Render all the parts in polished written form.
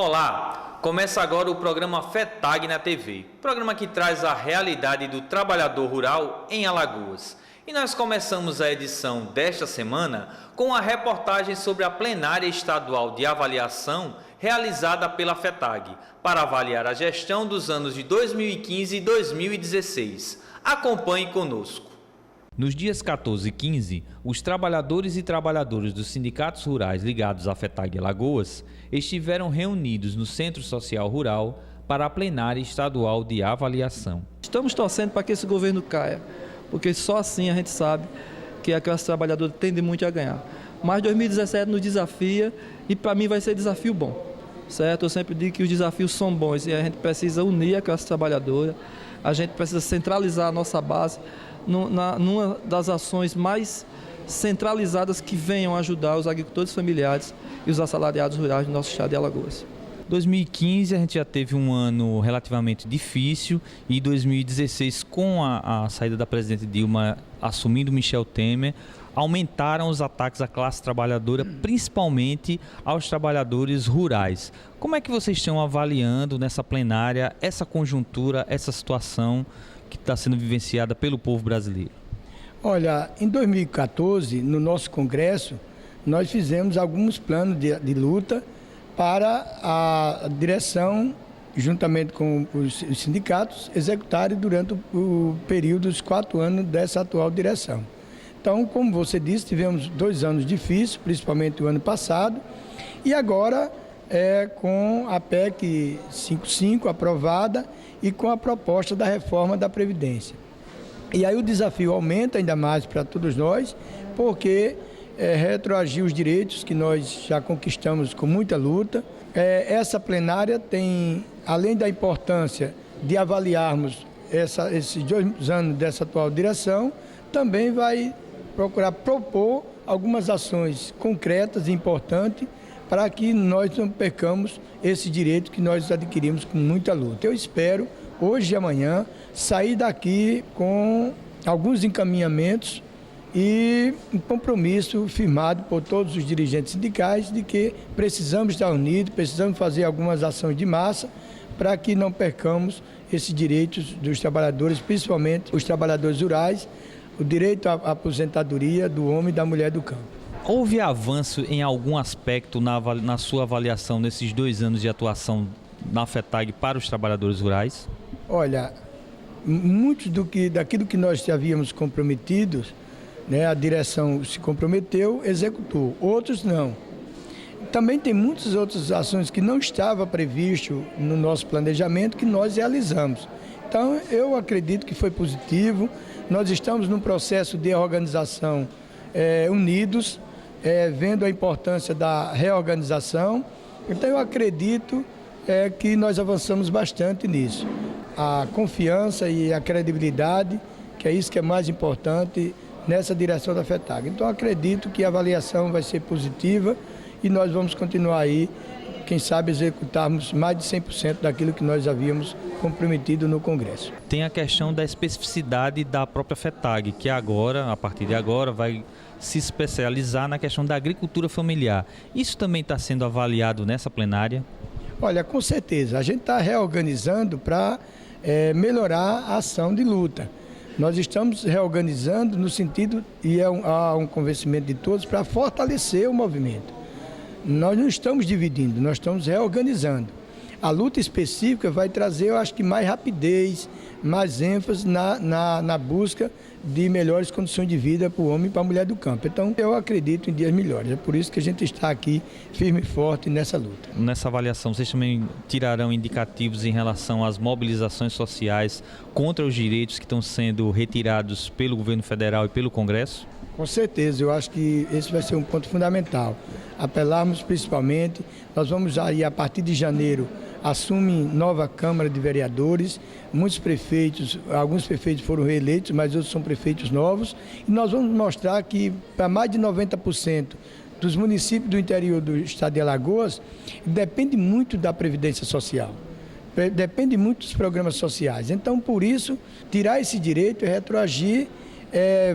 Olá, começa agora o programa FETAG na TV, programa que traz a realidade do trabalhador rural em Alagoas. E nós começamos a edição desta semana com a reportagem sobre a plenária estadual de avaliação realizada pela FETAG, para avaliar a gestão dos anos de 2015 e 2016. Acompanhe conosco. Nos dias 14 e 15, os trabalhadores e trabalhadoras dos sindicatos rurais ligados à FETAG Alagoas estiveram reunidos no Centro Social Rural para a plenária estadual de avaliação. Estamos torcendo para que esse governo caia, porque só assim a gente sabe que a classe trabalhadora tende muito a ganhar. Mas 2017 nos desafia e para mim vai ser desafio bom, certo? Eu sempre digo que os desafios são bons e a gente precisa unir a classe trabalhadora, a gente precisa centralizar a nossa base numa das ações mais centralizadas que venham ajudar os agricultores familiares e os assalariados rurais do nosso estado de Alagoas. 2015 a gente já teve um ano relativamente difícil e 2016, com a saída da presidente Dilma assumindo Michel Temer, aumentaram os ataques à classe trabalhadora, principalmente aos trabalhadores rurais. Como é que vocês estão avaliando nessa plenária essa conjuntura, essa situação que está sendo vivenciada pelo povo brasileiro? Olha, em 2014, no nosso Congresso, nós fizemos alguns planos de luta para a direção, juntamente com os sindicatos, executarem durante o período dos 4 anos dessa atual direção. Então, como você disse, tivemos 2 anos difíceis, principalmente o ano passado, e agora com a PEC 55 aprovada e com a proposta da reforma da Previdência. E aí o desafio aumenta ainda mais para todos nós, porque retroagir os direitos que nós já conquistamos com muita luta. Essa plenária tem, além da importância de avaliarmos esses 2 anos dessa atual direção, também vai procurar propor algumas ações concretas e importantes para que nós não percamos esse direito que nós adquirimos com muita luta. Eu espero, hoje e amanhã, sair daqui com alguns encaminhamentos e um compromisso firmado por todos os dirigentes sindicais de que precisamos estar unidos, precisamos fazer algumas ações de massa para que não percamos esses direitos dos trabalhadores, principalmente os trabalhadores rurais, o direito à aposentadoria do homem e da mulher do campo. Houve avanço em algum aspecto na sua avaliação nesses 2 anos de atuação na FETAG para os trabalhadores rurais? Olha, muito daquilo que nós já havíamos comprometidos, a direção se comprometeu, executou, outros não. Também tem muitas outras ações que não estava previsto no nosso planejamento que nós realizamos. Então, eu acredito que foi positivo. Nós estamos num processo de reorganização unidos, vendo a importância da reorganização. Então, eu acredito que nós avançamos bastante nisso. A confiança e a credibilidade, que é isso que é mais importante nessa direção da FETAG. Então, acredito que a avaliação vai ser positiva e nós vamos continuar aí, quem sabe executarmos mais de 100% daquilo que nós havíamos comprometido no Congresso. Tem a questão da especificidade da própria FETAG, que agora, a partir de agora, vai se especializar na questão da agricultura familiar. Isso também está sendo avaliado nessa plenária? Olha, com certeza. A gente está reorganizando para melhorar a ação de luta. Nós estamos reorganizando no sentido, e há um convencimento de todos, para fortalecer o movimento. Nós não estamos dividindo, nós estamos reorganizando. A luta específica vai trazer, eu acho que mais rapidez, mais ênfase na busca de melhores condições de vida para o homem e para a mulher do campo. Então, eu acredito em dias melhores. É por isso que a gente está aqui firme e forte nessa luta. Nessa avaliação, vocês também tirarão indicativos em relação às mobilizações sociais contra os direitos que estão sendo retirados pelo governo federal e pelo Congresso? Com certeza, eu acho que esse vai ser um ponto fundamental. Apelarmos principalmente, nós vamos aí a partir de janeiro, assumem nova Câmara de Vereadores, muitos prefeitos, alguns prefeitos foram reeleitos, mas outros são prefeitos novos, e nós vamos mostrar que para mais de 90% dos municípios do interior do estado de Alagoas, depende muito da Previdência Social, depende muito dos programas sociais. Então, por isso, tirar esse direito é retroagir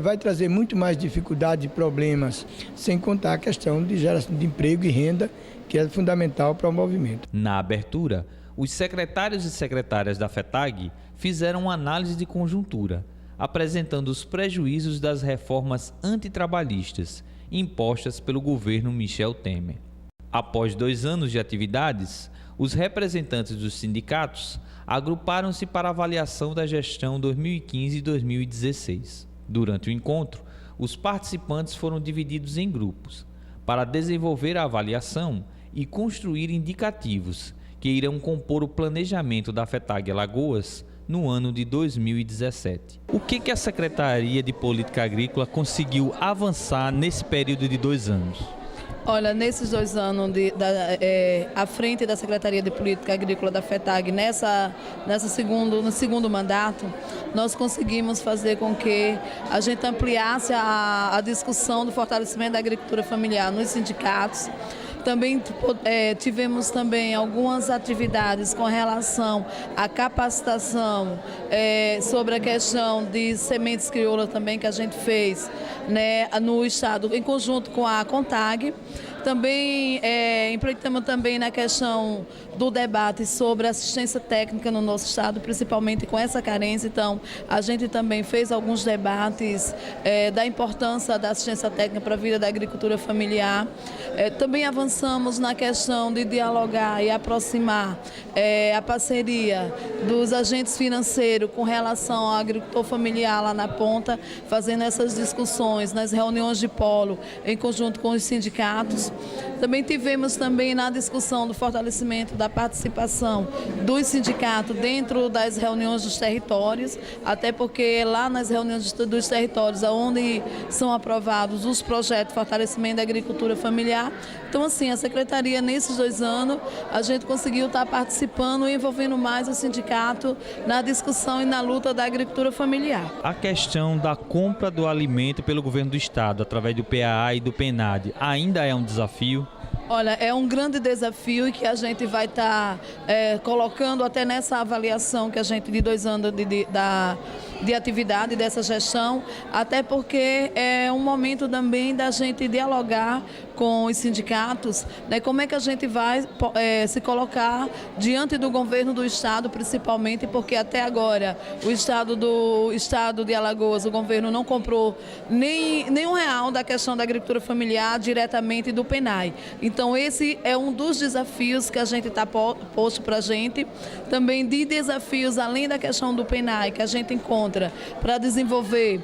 vai trazer muito mais dificuldade e problemas, sem contar a questão de geração de emprego e renda, que é fundamental para o movimento. Na abertura, os secretários e secretárias da FETAG fizeram uma análise de conjuntura, apresentando os prejuízos das reformas antitrabalhistas impostas pelo governo Michel Temer. Após 2 anos de atividades, os representantes dos sindicatos agruparam-se para avaliação da gestão 2015 e 2016. Durante o encontro, os participantes foram divididos em grupos para desenvolver a avaliação e construir indicativos que irão compor o planejamento da FETAG Alagoas no ano de 2017. O que a Secretaria de Política Agrícola conseguiu avançar nesse período de 2 anos? Olha, nesses 2 anos à frente da Secretaria de Política Agrícola da FETAG, no segundo mandato, nós conseguimos fazer com que a gente ampliasse a discussão do fortalecimento da agricultura familiar nos sindicatos. Também tivemos também algumas atividades com relação à capacitação sobre a questão de sementes crioulas também que a gente fez, né, no estado em conjunto com a CONTAG. Também empreitamos também na questão do debate sobre assistência técnica no nosso estado, principalmente com essa carência. Então, a gente também fez alguns debates da importância da assistência técnica para a vida da agricultura familiar. Também avançamos na questão de dialogar e aproximar a parceria dos agentes financeiros com relação ao agricultor familiar lá na ponta, fazendo essas discussões nas reuniões de polo em conjunto com os sindicatos. Também tivemos também na discussão do fortalecimento da participação dos sindicatos dentro das reuniões dos territórios, até porque lá nas reuniões dos territórios, onde são aprovados os projetos de fortalecimento da agricultura familiar. Então, assim, a Secretaria, nesses 2 anos, a gente conseguiu estar participando e envolvendo mais o sindicato na discussão e na luta da agricultura familiar. A questão da compra do alimento pelo governo do estado, através do PAA e do PENAD, ainda é um desafio? Olha, é um grande desafio que a gente vai estar colocando até nessa avaliação que a gente de 2 anos de atividade dessa gestão, até porque é um momento também da gente dialogar com os sindicatos, né, como é que a gente vai se colocar diante do governo do estado, principalmente porque até agora o estado de Alagoas, o governo não comprou nem R$1 da questão da agricultura familiar diretamente do PENAI. Então esse é um dos desafios que a gente está posto para a gente, também de desafios além da questão do PENAI que a gente encontra para desenvolver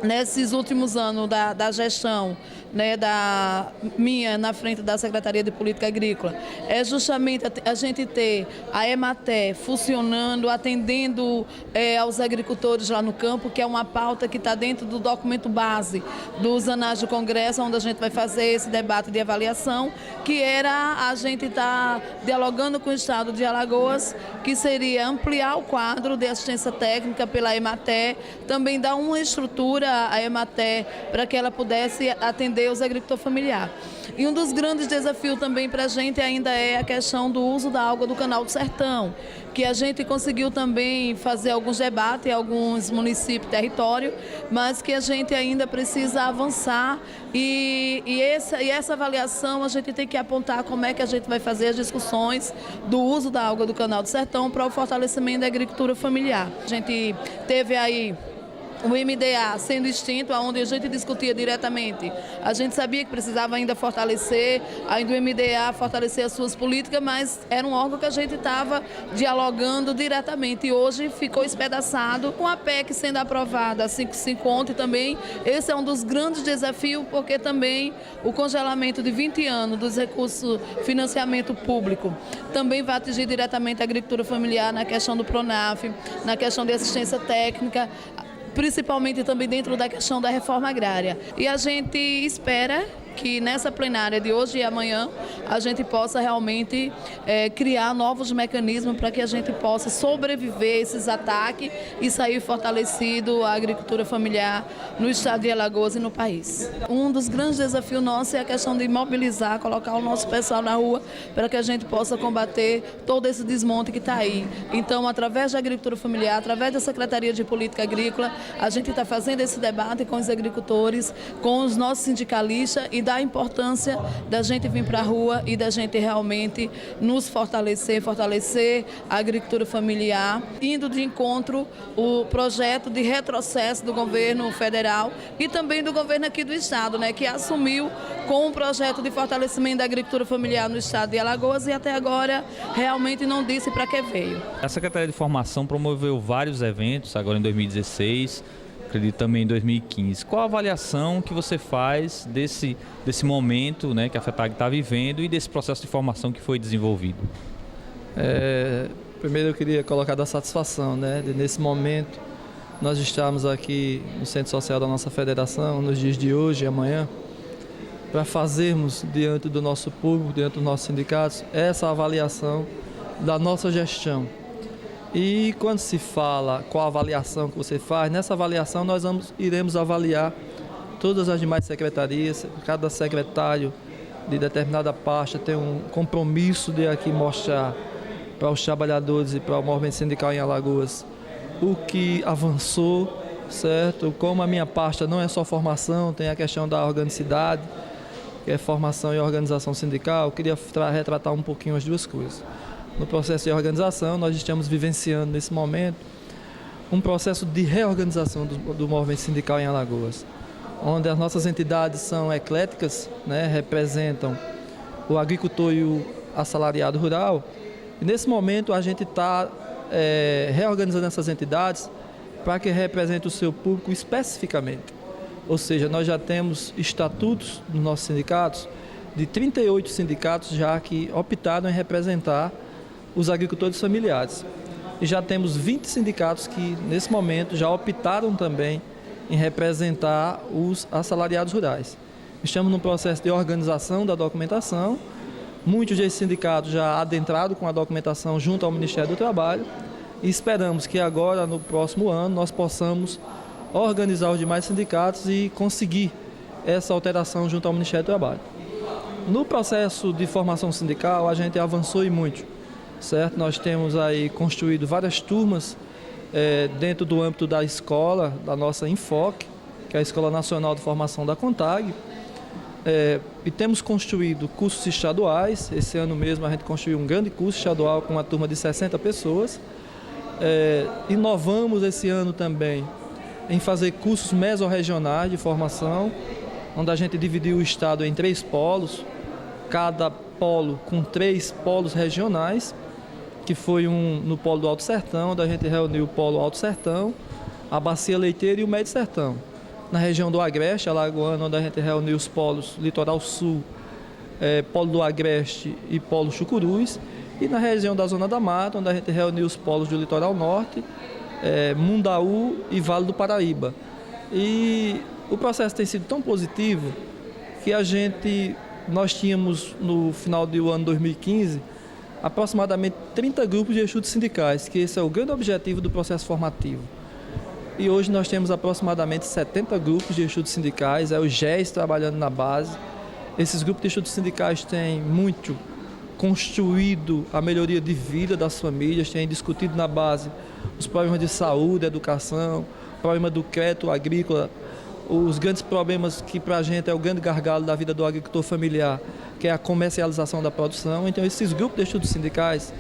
nesses últimos anos da gestão, né, da minha na frente da Secretaria de Política Agrícola, é justamente a gente ter a EMATE funcionando, atendendo aos agricultores lá no campo, que é uma pauta que está dentro do documento base dos anais do Congresso, onde a gente vai fazer esse debate de avaliação, que era a gente estar dialogando com o estado de Alagoas, que seria ampliar o quadro de assistência técnica pela EMATE, também dar uma estrutura à EMATE para que ela pudesse atender os agricultores familiares. E um dos grandes desafios também para a gente ainda é a questão do uso da água do Canal do Sertão, que a gente conseguiu também fazer alguns debates em alguns municípios e território, mas que a gente ainda precisa avançar e essa avaliação a gente tem que apontar como é que a gente vai fazer as discussões do uso da água do Canal do Sertão para o fortalecimento da agricultura familiar. A gente teve aí o MDA sendo extinto, onde a gente discutia diretamente. A gente sabia que precisava ainda fortalecer, ainda o MDA fortalecer as suas políticas, mas era um órgão que a gente estava dialogando diretamente. E hoje ficou espedaçado com a PEC sendo aprovada, a 55 ontem também. Esse é um dos grandes desafios, porque também o congelamento de 20 anos dos recursos financiamento público também vai atingir diretamente a agricultura familiar na questão do PRONAF, na questão de assistência técnica, principalmente também dentro da questão da reforma agrária. E a gente espera que nessa plenária de hoje e amanhã a gente possa realmente criar novos mecanismos para que a gente possa sobreviver a esses ataques e sair fortalecido a agricultura familiar no estado de Alagoas e no país. Um dos grandes desafios nossos é a questão de mobilizar, colocar o nosso pessoal na rua para que a gente possa combater todo esse desmonte que está aí. Então, através da agricultura familiar, através da Secretaria de Política Agrícola, a gente está fazendo esse debate com os agricultores, com os nossos sindicalistas e da importância da gente vir para a rua e da gente realmente nos fortalecer a agricultura familiar, indo de encontro o projeto de retrocesso do governo federal e também do governo aqui do estado, né, que assumiu com um projeto de fortalecimento da agricultura familiar no estado de Alagoas e até agora realmente não disse para que veio. A Secretaria de Formação promoveu vários eventos agora em 2016, acredito também em 2015. Qual a avaliação que você faz desse momento, né, que a FETAG está vivendo e desse processo de formação que foi desenvolvido? Primeiro eu queria colocar da satisfação, né, de nesse momento nós estamos aqui no Centro Social da nossa federação, nos dias de hoje e amanhã, para fazermos diante do nosso público, diante dos nossos sindicatos, essa avaliação da nossa gestão. E quando se fala qual a avaliação que você faz, nessa avaliação nós iremos avaliar todas as demais secretarias, cada secretário de determinada pasta tem um compromisso de aqui mostrar para os trabalhadores e para o movimento sindical em Alagoas o que avançou, certo? Como a minha pasta não é só formação, tem a questão da organicidade, que é formação e organização sindical, eu queria retratar um pouquinho as duas coisas. No processo de organização, nós estamos vivenciando nesse momento um processo de reorganização do movimento sindical em Alagoas, onde as nossas entidades são ecléticas, né, representam o agricultor e o assalariado rural, e nesse momento a gente está reorganizando essas entidades para que represente o seu público especificamente. Ou seja, nós já temos estatutos nos nossos sindicatos, de 38 sindicatos já que optaram em representar os agricultores familiares. E já temos 20 sindicatos que, nesse momento, já optaram também em representar os assalariados rurais. Estamos no processo de organização da documentação. Muitos desses sindicatos já adentraram com a documentação junto ao Ministério do Trabalho e esperamos que agora, no próximo ano, nós possamos organizar os demais sindicatos e conseguir essa alteração junto ao Ministério do Trabalho. No processo de formação sindical, a gente avançou e muito, certo? Nós temos aí construído várias turmas dentro do âmbito da escola, da nossa Enfoque, que é a Escola Nacional de Formação da CONTAG, e temos construído cursos estaduais. Esse ano mesmo a gente construiu um grande curso estadual com uma turma de 60 pessoas. Inovamos esse ano também em fazer cursos mesorregionais de formação, onde a gente dividiu o estado em 3 polos, cada polo com 3 polos regionais, que foi um no polo do Alto Sertão, onde a gente reuniu o polo Alto Sertão, a Bacia Leiteira e o Médio Sertão. Na região do Agreste, alagoano, onde a gente reuniu os polos Litoral Sul, Polo do Agreste e Polo Chucuruz, e na região da Zona da Mata, onde a gente reuniu os polos do Litoral Norte, Mundaú e Vale do Paraíba. E o processo tem sido tão positivo que nós tínhamos no final do ano 2015 aproximadamente 30 grupos de estudos sindicais, que esse é o grande objetivo do processo formativo. E hoje nós temos aproximadamente 70 grupos de estudos sindicais, o GES trabalhando na base. Esses grupos de estudos sindicais têm muito construído a melhoria de vida das famílias, têm discutido na base os problemas de saúde, educação, problema do crédito agrícola, os grandes problemas que para a gente é o grande gargalo da vida do agricultor familiar, que é a comercialização da produção. Então esses grupos de estudos sindicais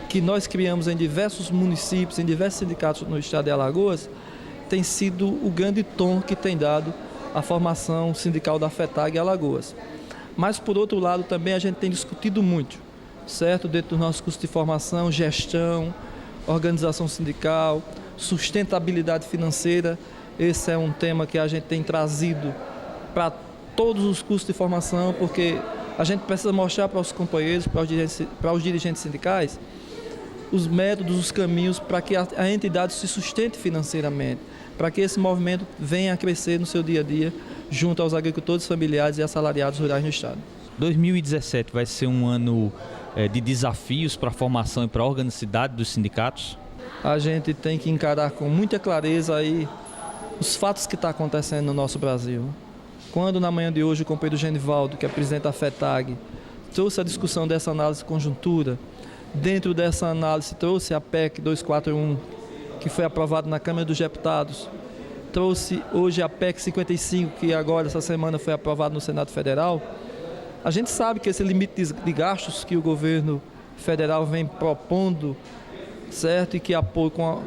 que nós criamos em diversos municípios, em diversos sindicatos no estado de Alagoas, tem sido o grande tom que tem dado a formação sindical da FETAG em Alagoas. Mas, por outro lado, também a gente tem discutido muito, certo? Dentro do nosso curso de formação, gestão, organização sindical, sustentabilidade financeira. Esse é um tema que a gente tem trazido para todos os cursos de formação, porque a gente precisa mostrar para os companheiros, para os dirigentes sindicais, os métodos, os caminhos para que a entidade se sustente financeiramente, para que esse movimento venha a crescer no seu dia a dia junto aos agricultores familiares e assalariados rurais no estado. 2017 vai ser um ano de desafios para a formação e para a organicidade dos sindicatos? A gente tem que encarar com muita clareza aí os fatos que estão acontecendo no nosso Brasil. Quando na manhã de hoje o companheiro Genivaldo, que é presidente da FETAG, trouxe a discussão dessa análise de conjuntura, dentro dessa análise trouxe a PEC 241, que foi aprovada na Câmara dos Deputados, trouxe hoje a PEC 55, que agora essa semana foi aprovada no Senado Federal. A gente sabe que esse limite de gastos que o governo federal vem propondo, certo, e que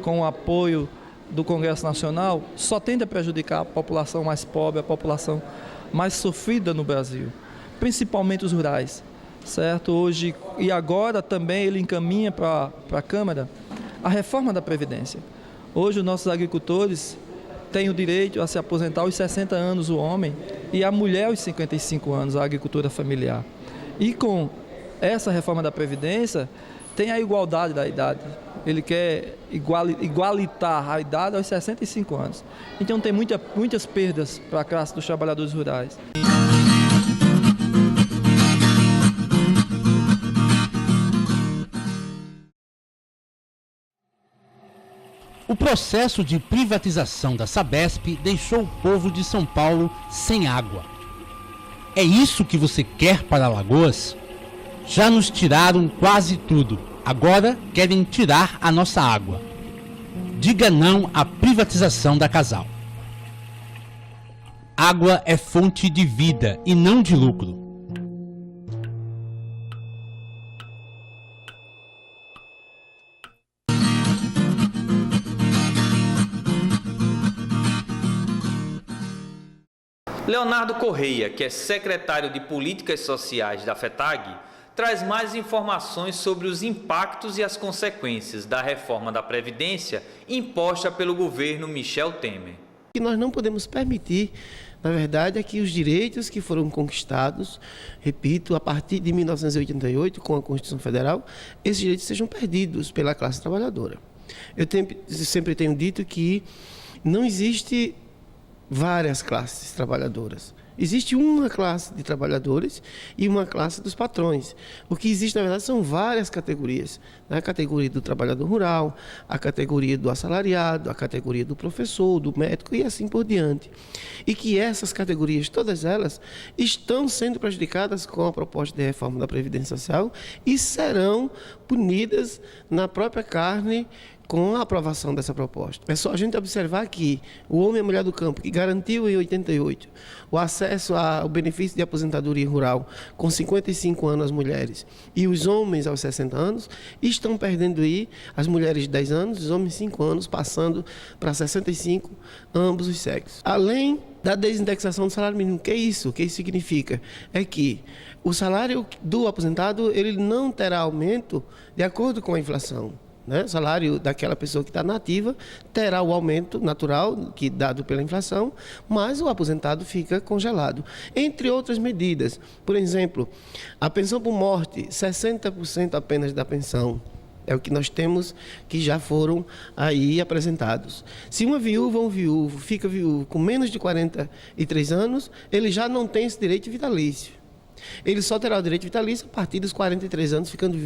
com o apoio do Congresso Nacional, só tende a prejudicar a população mais pobre, a população mais sofrida no Brasil, principalmente os rurais, certo? Hoje e agora também ele encaminha para a Câmara a reforma da Previdência. Hoje os nossos agricultores têm o direito a se aposentar aos 60 anos o homem e a mulher aos 55 anos, a agricultura familiar. E com essa reforma da Previdência tem a igualdade da idade. Ele quer igualitar a idade aos 65 anos. Então tem muitas perdas para a classe dos trabalhadores rurais. O processo de privatização da Sabesp deixou o povo de São Paulo sem água. É isso que você quer para Alagoas? Já nos tiraram quase tudo. Agora querem tirar a nossa água. Diga não à privatização da Casal. Água é fonte de vida e não de lucro. Leonardo Correia, que é secretário de Políticas Sociais da FETAG, traz mais informações sobre os impactos e as consequências da reforma da Previdência imposta pelo governo Michel Temer. O que nós não podemos permitir, na verdade, é que os direitos que foram conquistados, repito, a partir de 1988, com a Constituição Federal, esses direitos sejam perdidos pela classe trabalhadora. Eu sempre tenho dito que não existe várias classes trabalhadoras. Existe uma classe de trabalhadores e uma classe dos patrões. O que existe, na verdade, são várias categorias. A categoria do trabalhador rural, a categoria do assalariado, a categoria do professor, do médico e assim por diante. E que essas categorias, todas elas, estão sendo prejudicadas com a proposta de reforma da Previdência Social e serão punidas na própria carne com a aprovação dessa proposta. É só a gente observar que o homem e a mulher do campo, que garantiu em 88 o acesso ao benefício de aposentadoria rural com 55 anos às mulheres e os homens aos 60 anos, estão perdendo aí as mulheres de 10 anos, os homens 5 anos, passando para 65, ambos os sexos. Além da desindexação do salário mínimo. Que é isso? O que isso significa? É que o salário do aposentado ele não terá aumento de acordo com a inflação. O salário daquela pessoa que está nativa terá o aumento natural que dado pela inflação, mas o aposentado fica congelado. Entre outras medidas, por exemplo, a pensão por morte, 60% apenas da pensão. É o que nós temos que já foram aí apresentados. Se uma viúva ou um viúvo fica viúvo com menos de 43 anos, ele já não tem esse direito vitalício. Ele só terá o direito vitalício a partir dos 43 anos, ficando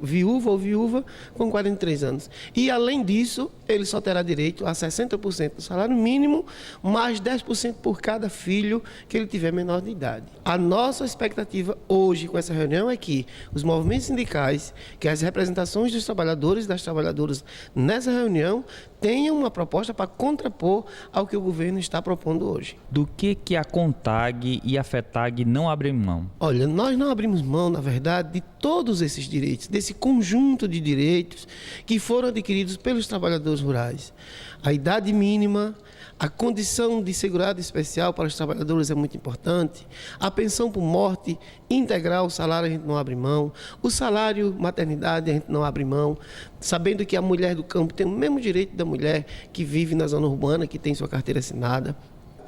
viúva ou viúva com 43 anos. E, além disso, ele só terá direito a 60% do salário mínimo, mais 10% por cada filho que ele tiver menor de idade. A nossa expectativa hoje com essa reunião é que os movimentos sindicais, que as representações dos trabalhadores e das trabalhadoras nessa reunião tenham uma proposta para contrapor ao que o governo está propondo hoje. Do que a CONTAG e a FETAG não abrem mão? Olha, nós não abrimos mão, na verdade, de todos esses direitos, desse conjunto de direitos que foram adquiridos pelos trabalhadores rurais. A idade mínima, a condição de segurado especial para os trabalhadores é muito importante. A pensão por morte integral, o salário a gente não abre mão. O salário maternidade a gente não abre mão. Sabendo que a mulher do campo tem o mesmo direito da mulher que vive na zona urbana, que tem sua carteira assinada.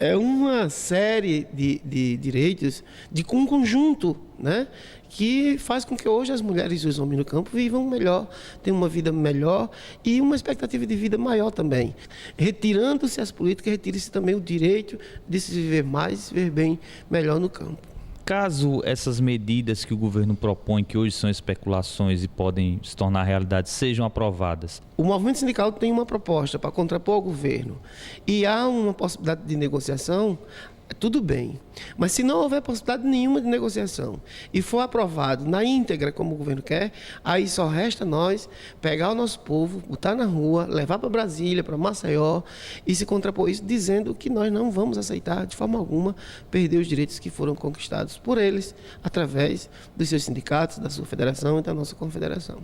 é uma série de direitos de um conjunto, né, que faz com que hoje as mulheres e os homens no campo vivam melhor, tenham uma vida melhor e uma expectativa de vida maior também. Retirando-se as políticas, retira-se também o direito de se viver mais, viver bem, melhor no campo. Caso essas medidas que o governo propõe, que hoje são especulações e podem se tornar realidade, sejam aprovadas, o movimento sindical tem uma proposta para contrapor ao governo e há uma possibilidade de negociação, tudo bem. Mas se não houver possibilidade nenhuma de negociação e for aprovado na íntegra como o governo quer, aí só resta nós pegar o nosso povo, botar na rua, levar para Brasília, para Maceió e se contrapor isso, dizendo que nós não vamos aceitar de forma alguma perder os direitos que foram conquistados por eles através dos seus sindicatos, da sua federação e da nossa confederação.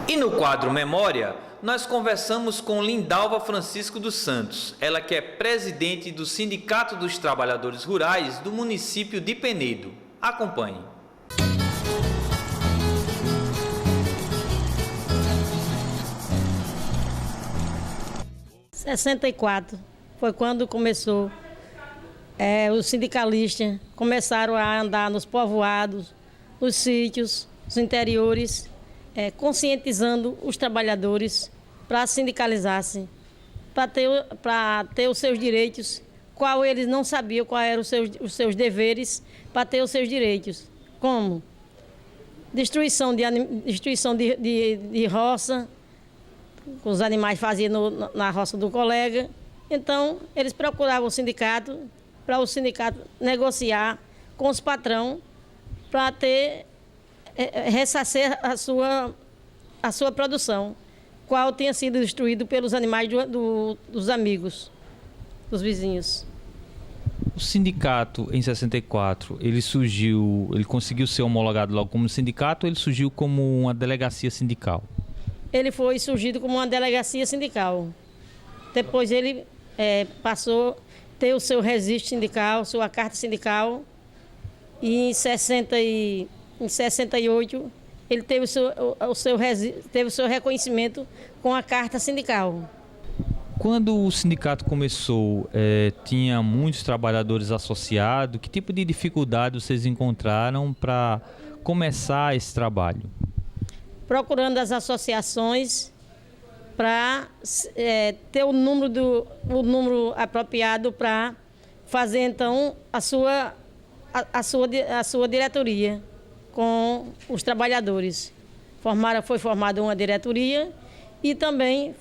E no quadro Memória, nós conversamos com Lindalva Francisco dos Santos, ela que é presidente do Sindicato dos Trabalhadores Rurais do município de Penedo. Acompanhe. Em 64 foi quando começou, os sindicalistas começaram a andar nos povoados, nos sítios, nos interiores, conscientizando os trabalhadores para sindicalizar-se, para ter os seus direitos, qual eles não sabiam quais eram os seus deveres para ter os seus direitos, como destruição de roça, os animais faziam na roça do colega. Então, eles procuravam o sindicato, para o sindicato negociar com os patrões para ressarcer a sua produção, qual tinha sido destruído pelos animais dos amigos, dos vizinhos. O sindicato, em 64, ele conseguiu ser homologado logo como sindicato ou ele surgiu como uma delegacia sindical? Ele foi surgido como uma delegacia sindical. Depois ele passou a ter o seu registro sindical, sua carta sindical, e em 68 ele teve o seu reconhecimento com a carta sindical. Quando o sindicato começou, tinha muitos trabalhadores associados. Que tipo de dificuldade vocês encontraram para começar esse trabalho? Procurando as associações para ter o número apropriado para fazer então a sua diretoria com os trabalhadores. Foi formada uma diretoria e também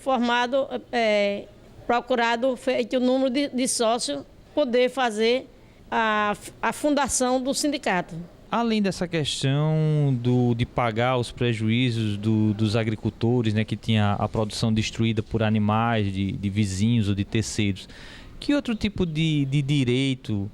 feito o número de sócios, poder fazer a fundação do sindicato. Além dessa questão de pagar os prejuízos dos agricultores, né, que tinha a produção destruída por animais, de vizinhos ou de terceiros, que outro tipo de direito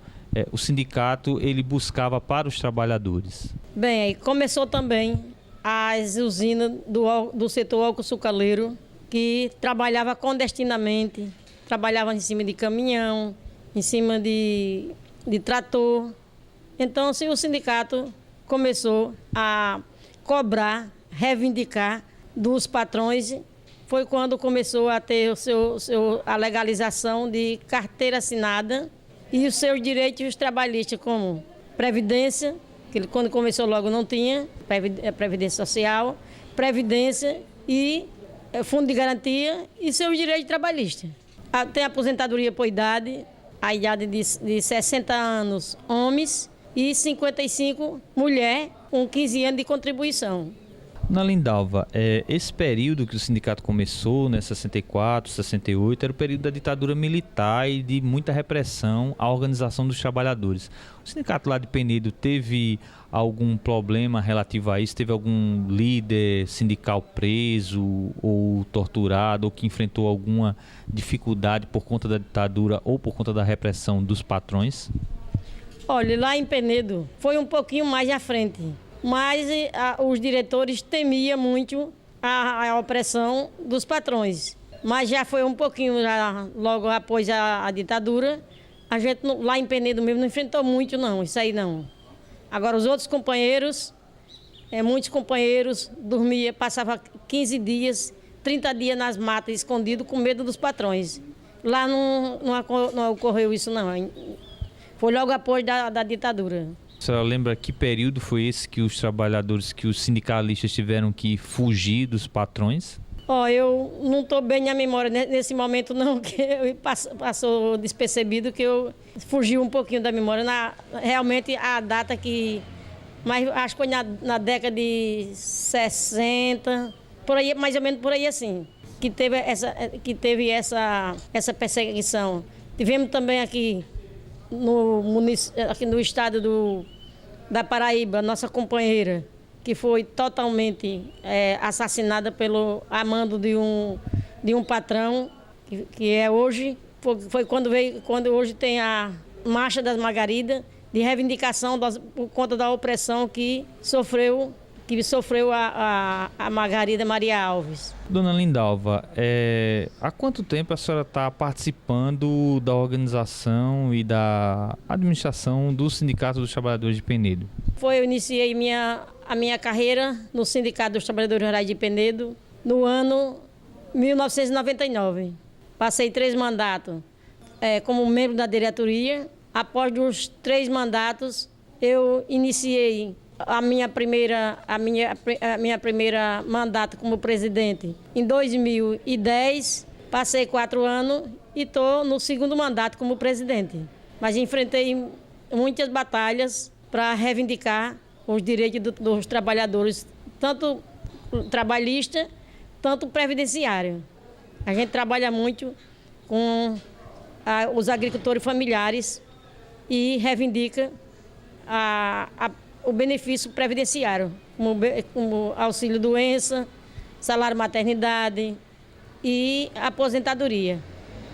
o sindicato ele buscava para os trabalhadores? Bem, aí começou também as usinas do setor álcool-sucaleiro, que trabalhava clandestinamente, trabalhava em cima de caminhão, em cima de trator. Então, assim, o sindicato começou a cobrar, reivindicar dos patrões. Foi quando começou a ter a legalização de carteira assinada e os seus direitos trabalhistas, como previdência, que quando começou logo não tinha, previdência social, previdência e fundo de garantia e seus direitos trabalhistas. Tem aposentadoria por idade, a idade de 60 anos, homens, e 55 mulher com 15 anos de contribuição. Na Lindalva, esse período que o sindicato começou, né, 64, 68, era o período da ditadura militar e de muita repressão à organização dos trabalhadores. O sindicato lá de Penedo teve algum problema relativo a isso? Teve algum líder sindical preso ou torturado ou que enfrentou alguma dificuldade por conta da ditadura ou por conta da repressão dos patrões? Olha, lá em Penedo foi um pouquinho mais à frente, mas os diretores temiam muito a opressão dos patrões. Mas já foi um pouquinho, logo após a ditadura, a gente lá em Penedo mesmo não enfrentou muito não, isso aí não. Agora os outros companheiros Muitos companheiros passavam 15 dias, 30 dias nas matas, escondidos, com medo dos patrões. Lá não ocorreu isso, não. Foi logo após da ditadura. A senhora lembra que período foi esse que os trabalhadores, que os sindicalistas tiveram que fugir dos patrões? Eu não estou bem na memória nesse momento, não, que passou despercebido, que eu fugi um pouquinho da memória. Realmente a data que... Mas acho que foi na década de 60, por aí, mais ou menos por aí assim, que teve essa perseguição. Tivemos também aqui no estado da Paraíba, nossa companheira, que foi totalmente assassinada a mando de um patrão, que é hoje, foi quando hoje tem a Marcha das Margaridas, de reivindicação por conta da opressão que sofreu a Margarida Maria Alves. Dona Lindalva, há quanto tempo a senhora está participando da organização e da administração do Sindicato dos Trabalhadores de Penedo? Eu iniciei a minha carreira no Sindicato dos Trabalhadores Rurais de Penedo no ano 1999. Passei 3 mandatos como membro da diretoria. Após os 3 mandatos, eu iniciei a minha primeira mandato como presidente em 2010. Passei 4 anos e estou no 2º mandato como presidente. Mas enfrentei muitas batalhas para reivindicar os direitos dos trabalhadores, tanto trabalhista, tanto previdenciário. A gente trabalha muito com os agricultores familiares e reivindica o benefício previdenciário, como auxílio doença, salário maternidade e aposentadoria.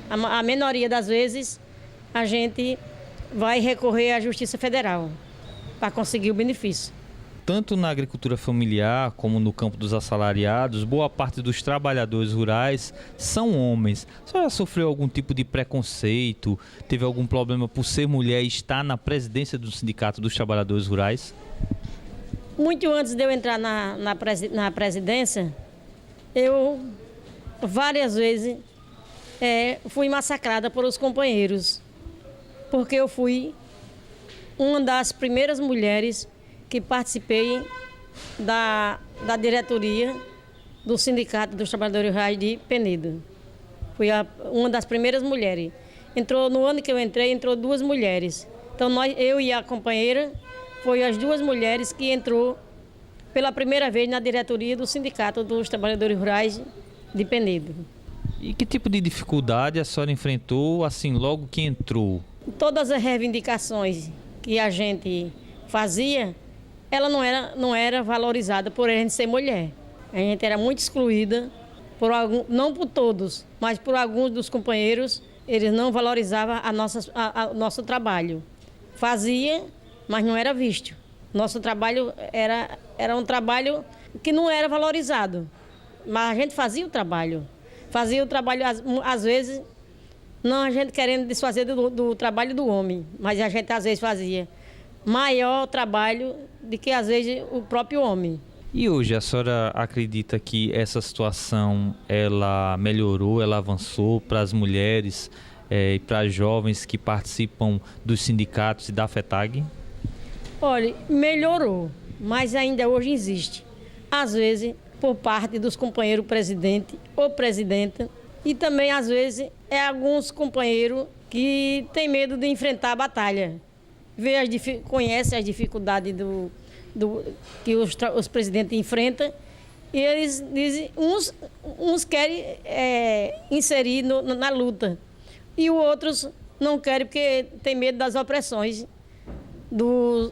A minoria das vezes a gente vai recorrer à Justiça Federal para conseguir o benefício. Tanto na agricultura familiar como no campo dos assalariados, boa parte dos trabalhadores rurais são homens. A senhora sofreu algum tipo de preconceito? Teve algum problema por ser mulher e estar na presidência do Sindicato dos Trabalhadores Rurais? Muito antes de eu entrar na presidência, eu várias vezes fui massacrada por os companheiros, porque eu fui uma das primeiras mulheres que participei da diretoria do Sindicato dos Trabalhadores Rurais de Penedo. Fui uma das primeiras mulheres. No ano que eu entrei, entrou 2 mulheres. Então, eu e a companheira, foi as 2 mulheres que entrou pela primeira vez na diretoria do Sindicato dos Trabalhadores Rurais de Penedo. E que tipo de dificuldade a senhora enfrentou, assim, logo que entrou? Todas as reivindicações que a gente fazia, ela não era valorizada por a gente ser mulher. A gente era muito excluída, não por todos, mas por alguns dos companheiros, eles não valorizavam o nosso trabalho. Fazia, mas não era visto. Nosso trabalho era um trabalho que não era valorizado, mas a gente fazia o trabalho. Fazia o trabalho, às vezes, não a gente querendo desfazer do trabalho do homem, mas a gente às vezes fazia maior trabalho do que às vezes o próprio homem. E hoje a senhora acredita que essa situação ela melhorou, ela avançou para as mulheres e para as jovens que participam dos sindicatos e da FETAG? Olha, melhorou, mas ainda hoje existe. Às vezes, por parte dos companheiros presidente ou presidenta, e também às vezes alguns companheiros que têm medo de enfrentar a batalha. Conhece as dificuldades que os presidentes enfrentam e eles dizem, uns querem inserir na luta e os outros não querem porque tem medo das opressões,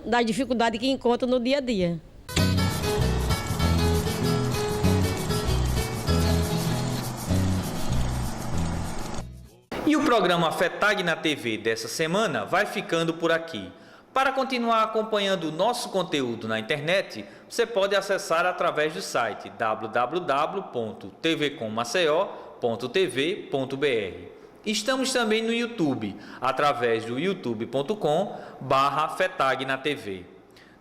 da dificuldade que encontram no dia a dia. E o programa FETAG na TV dessa semana vai ficando por aqui. Para continuar acompanhando o nosso conteúdo na internet, você pode acessar através do site www.tvcommaceió.tv.br. Estamos também no YouTube, através do youtube.com/FETAG na TV.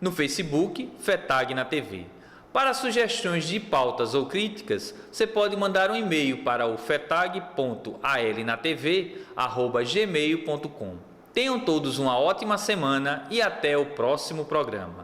No Facebook, FETAG na TV. Para sugestões de pautas ou críticas, você pode mandar um e-mail para o fetag.alnatv@gmail.com. Tenham todos uma ótima semana e até o próximo programa.